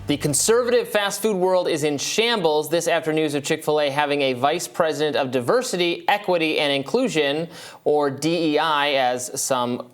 The conservative fast food world is in shambles this after news of Chick-fil-A having a vice president of diversity, equity, and inclusion, or DEI, as some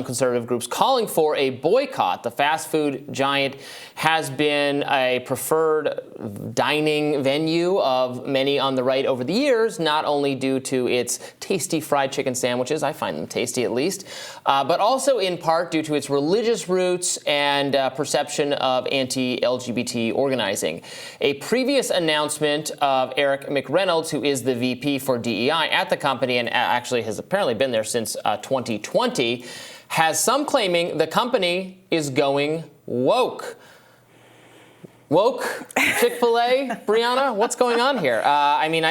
conservative groups calling for a boycott. The fast food giant has been a preferred dining venue of many on the right over the years, not only due to its tasty fried chicken sandwiches, I find them tasty at least, but also in part due to its religious roots and perception of anti-LGBT organizing. A previous announcement of Eric McReynolds, who is the VP for DEI at the company and actually has apparently been there since 2020, has some claiming the company is going woke. Woke Chick-fil-A, Briahna? What's going on here?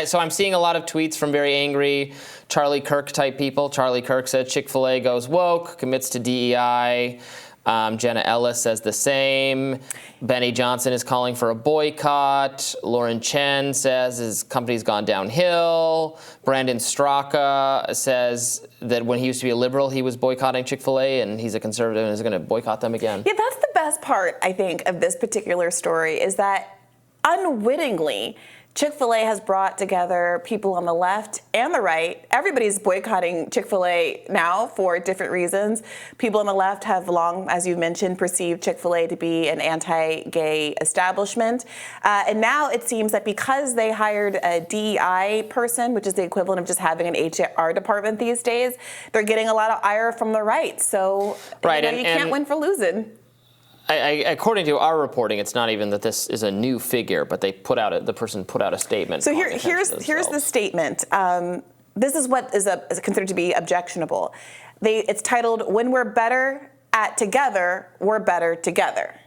So I'm seeing a lot of tweets from very angry Charlie Kirk type people. Charlie Kirk said Chick-fil-A goes woke, commits to DEI. Jenna Ellis says the same. Benny Johnson is calling for a boycott. Lauren Chen says his company's gone downhill. Brandon Straka says that when he used to be a liberal, he was boycotting Chick-fil-A, and he's a conservative and is going to boycott them again. Yeah, that's the best part, I think, of this particular story is that unwittingly, Chick-fil-A has brought together people on the left and the right. Everybody's boycotting Chick-fil-A now for different reasons. People on the left have long, as you mentioned, perceived Chick-fil-A to be an anti-gay establishment. And now it seems that because they hired a DEI person, which is the equivalent of just having an HR department these days, they're getting a lot of ire from the right. So right, you can't win for losing. According to our reporting, it's not even that this is a new figure, but the person put out a statement. So here's the statement. This is what is considered to be objectionable. It's titled, "When we're better at together, we're better together."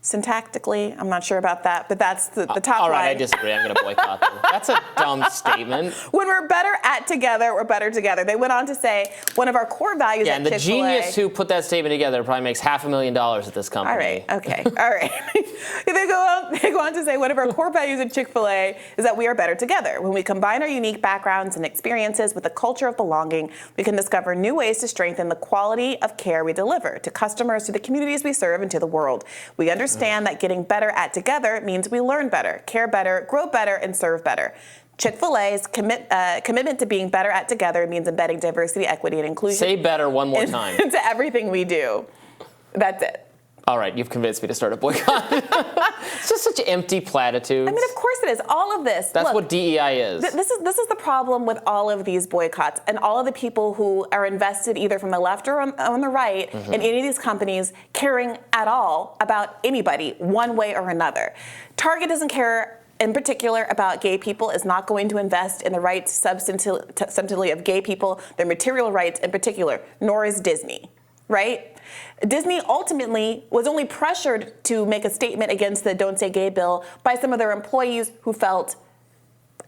Syntactically, I'm not sure about that, but that's the top all right, line. I disagree. I'm going to boycott them. That's a dumb statement. When we're better at together, we're better together. They went on to say one of our core values at Chick-fil-A. And the genius who put that statement together probably makes $500,000 at this company. All right, okay, all right. They go on to say one of our core values at Chick-fil-A is that we are better together. When we combine our unique backgrounds and experiences with a culture of belonging, we can discover new ways to strengthen the quality of care we deliver to customers, to the communities we serve, and to the world. We understand that getting better at together means we learn better, care better, grow better, and serve better. Chick-fil-A's commitment to being better at together means embedding diversity, equity, and inclusion. Say better one more time. Into everything we do. That's it. All right, you've convinced me to start a boycott. It's just such empty platitudes. I mean, of course it is. All of this. That's what DEI is. This is the problem with all of these boycotts and all of the people who are invested either from the left or on the right in any of these companies caring at all about anybody one way or another. Target doesn't care in particular about gay people, is not going to invest in the rights substantively of gay people, their material rights in particular, nor is Disney, right? Disney ultimately was only pressured to make a statement against the Don't Say Gay bill by some of their employees who felt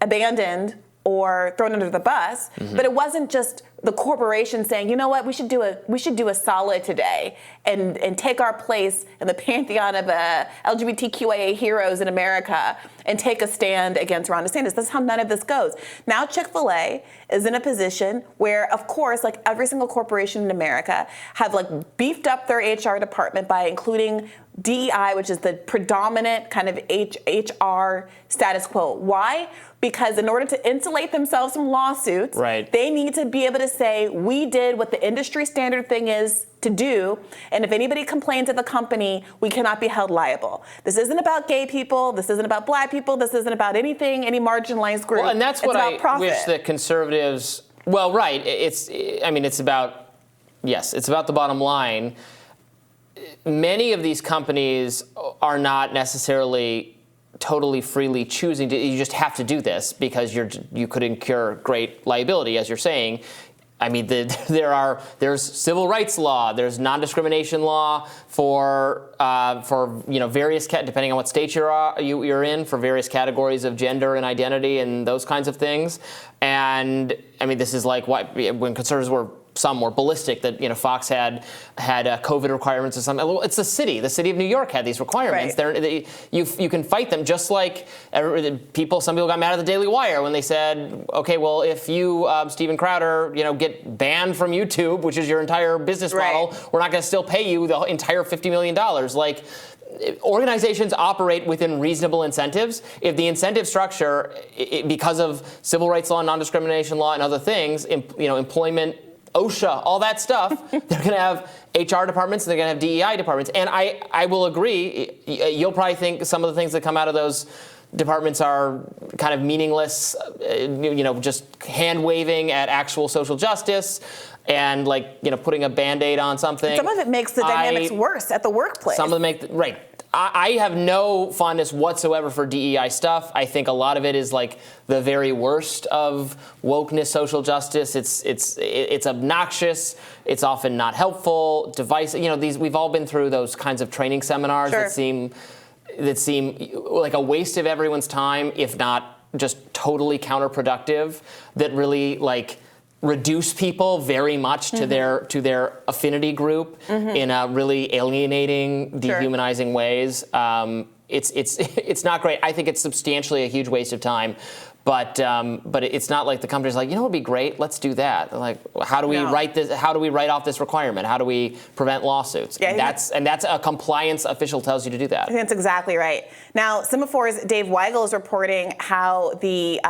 abandoned or thrown under the bus. But it wasn't just the corporation saying, you know what, we should do a solid today and take our place in the pantheon of LGBTQIA heroes in America and take a stand against Ron DeSantis. That's how none of this goes. Now Chick-fil-A is in a position where, of course, like every single corporation in America, have like beefed up their HR department by including DEI, which is the predominant kind of HR status quo. Why? Because in order to insulate themselves from lawsuits, they need to be able to say, we did what the industry standard thing is to do, and if anybody complains at the company, we cannot be held liable. This isn't about gay people, this isn't about black people, this isn't about anything, any marginalized group. Well, and that's what I wish that conservatives, it's about the bottom line. Many of these companies are not necessarily totally freely choosing to. You just have to do this because you could incur great liability, as you're saying. I mean, there's civil rights law, there's non-discrimination law for various depending on what state you're in, for various categories of gender and identity and those kinds of things. And I mean, this is like when conservatives were some more ballistic, that Fox had COVID requirements or something. It's the city of New York had these requirements. Right. You can fight them, just like some people got mad at the Daily Wire when they said, okay, well, if you, Steven Crowder, get banned from YouTube, which is your entire business model, we're not going to still pay you the entire $50 million. Like, organizations operate within reasonable incentives. If the incentive structure, because of civil rights law, non-discrimination law, and other things, employment, OSHA, all that stuff, they're going to have HR departments, and they're going to have DEI departments. And I will agree, you'll probably think some of the things that come out of those departments are kind of meaningless, just hand-waving at actual social justice and putting a Band-Aid on something. Some of it makes the dynamics worse at the workplace. Some of them right. I have no fondness whatsoever for DEI stuff. I think a lot of it is the very worst of wokeness, social justice. It's obnoxious. It's often not helpful. Divisive. We've all been through those kinds of training seminars that seem like a waste of everyone's time, if not just totally counterproductive, that really reduce people very much to their affinity group in a really alienating, dehumanizing ways. It's not great. I think it's substantially a huge waste of time. But it's not like the company's what would be great? Let's do that. How do we write this? How do we write off this requirement? How do we prevent lawsuits? Yeah, that's a compliance official tells you to do that. I think that's exactly right. Now, Semaphor's Dave Weigel is reporting how the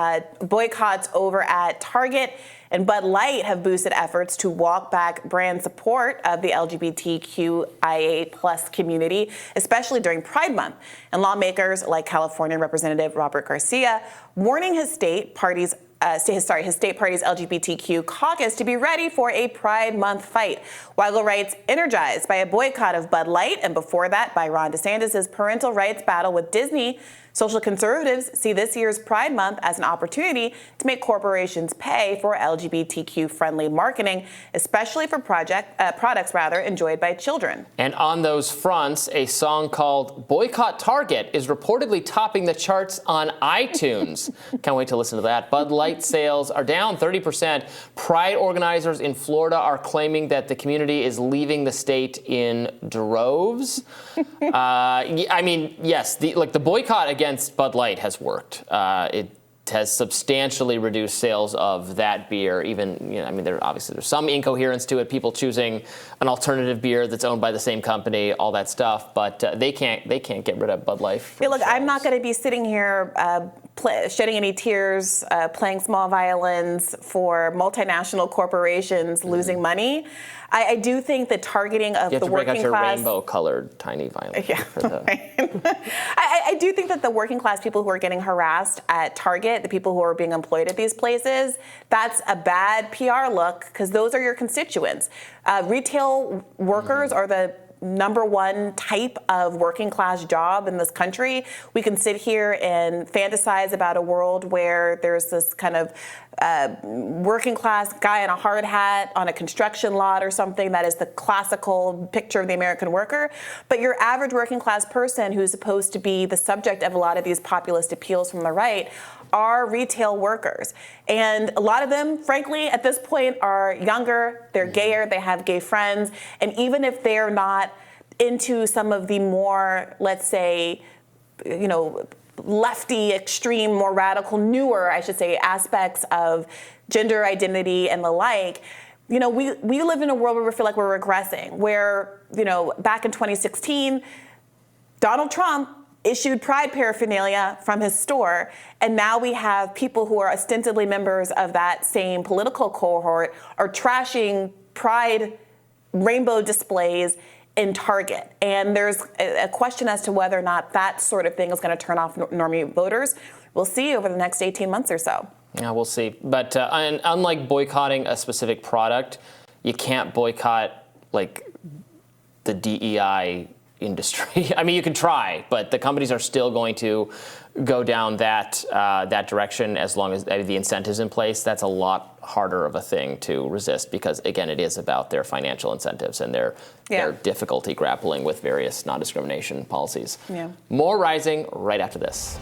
boycotts over at Target and Bud Light have boosted efforts to walk back brand support of the LGBTQIA+ community, especially during Pride Month. And lawmakers like California Representative Robert Garcia warning his state party's LGBTQ caucus to be ready for a Pride Month fight. Weigel writes, energized by a boycott of Bud Light and before that by Ron DeSantis' parental rights battle with Disney, social conservatives see this year's Pride Month as an opportunity to make corporations pay for LGBTQ-friendly marketing, especially for products enjoyed by children. And on those fronts, a song called Boycott Target is reportedly topping the charts on iTunes. Can't wait to listen to that. Bud Light sales are down 30%. Pride organizers in Florida are claiming that the community is leaving the state in droves. Yes, the boycott against Bud Light has worked. It has substantially reduced sales of that beer. Even, there's some incoherence to it. People choosing an alternative beer that's owned by the same company, all that stuff. But they can't get rid of Bud Light. Yeah, look, I'm not going to be sitting here shedding any tears, playing small violins for multinational corporations losing money. I do think the targeting of the working class. You have to break out your rainbow-colored tiny violin. Yeah, I do think that the working class people who are getting harassed at Target, the people who are being employed at these places, that's a bad PR look because those are your constituents. Retail workers are the number one type of working class job in this country. We can sit here and fantasize about a world where there's this kind of working class guy in a hard hat on a construction lot or something. That is the classical picture of the American worker. But your average working class person who's supposed to be the subject of a lot of these populist appeals from the right are retail workers. And a lot of them, frankly, at this point are younger, they're gayer, they have gay friends, and even if they're not into some of the more, let's say, lefty, extreme, more radical, newer, I should say, aspects of gender identity and the like, we live in a world where we feel like we're regressing, where, back in 2016, Donald Trump issued Pride paraphernalia from his store, and now we have people who are ostensibly members of that same political cohort are trashing Pride rainbow displays in Target. And there's a question as to whether or not that sort of thing is going to turn off normie voters. We'll see over the next 18 months or so. Yeah, we'll see. But unlike boycotting a specific product, you can't boycott the DEI industry. You can try, but the companies are still going to go down that direction as long as the incentives in place. That's a lot harder of a thing to resist because, again, it is about their financial incentives and their difficulty grappling with various non-discrimination policies. Yeah. More Rising right after this.